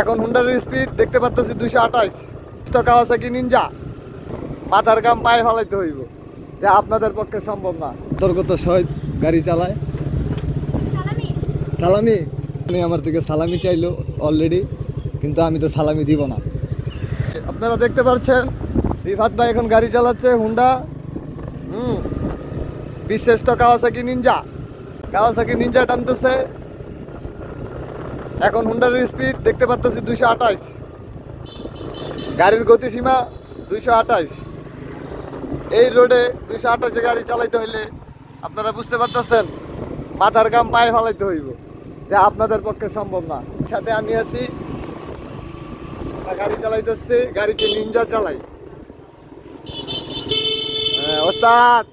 এখন হুন্ডার স্পিড দেখতে পারতেছি 228 কাওয়াসাকি নিনজা। মাথার গাম পায়ে ফেলাইতে হইব, যা আপনাদের পক্ষে সম্ভব না। সতর্কত সহিত গাড়ি চালায়। সালামি উনি আমার থেকে সালামি চাইলো অলরেডি, কিন্তু আমি তো সালামি দিব না। আপনারা দেখতে পাচ্ছেন রিফাত ভাই এখন গাড়ি চালাচ্ছে হুন্ডা বিশেষ্ট কাওয়াসাকি নিনজা টানতেছে। এখন হুন্ডার স্পিড দেখতে পারতেছি 228, গাড়ির গতিসীমা 228। এই রোডে 228 গাড়ি চালাইতে হইলে আপনারা বুঝতে পারতেছেন মাথার গাম পায়ে ফেলাইতে হইব, যা আপনাদের পক্ষে সম্ভব না। সাথে আমি আছি, গাড়ি চালাইতেছি, গাড়িতে নিনজা চালাই। ওস্তাদ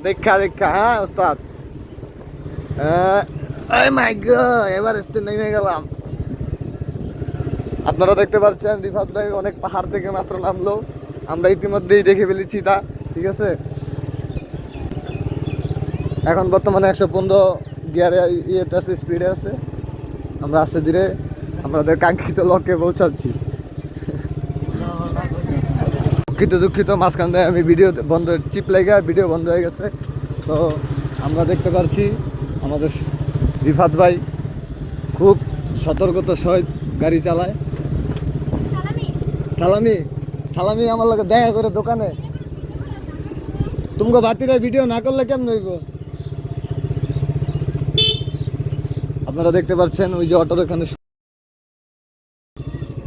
দেখা হ্যাঁ ওস্তাদ। এবার নেমে গেলাম। আপনারা দেখতে পাচ্ছেন রিফাত ভাই অনেক পাহাড় থেকে মাত্র নামলো, আমরা ইতিমধ্যেই দেখে ফেলেছি তা, ঠিক আছে। এখন বর্তমানে 115 গিয়ারে ইয়েতে আছে, স্পিডে আছে। আমরা আস্তে ধীরে আমাদের কাঙ্ক্ষিত লক্ষ্যে পৌঁছাচ্ছি। দুঃখিত মাঝখান দিয়ে আমি ভিডিও বন্ধ, চিপ লেগে ভিডিও বন্ধ হয়ে গেছে। তো আমরা দেখতে পাচ্ছি আমাদের রিফাত ভাই খুব সতর্কতার সহিত গাড়ি চালায়। সালামি আমার লোক দেখা করে দোকানে। তোমাকে বাতিরা ভিডিও না করলে কেমন হইব? আপনারা দেখতে পাচ্ছেন ওই যে অটোর এখানে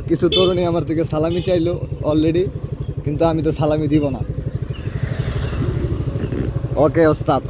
কিছু তরুণী আমার থেকে সালামি চাইলো অলরেডি, কিন্তু আমি তো সালামি দিব না। ওকে ওস্তাদ।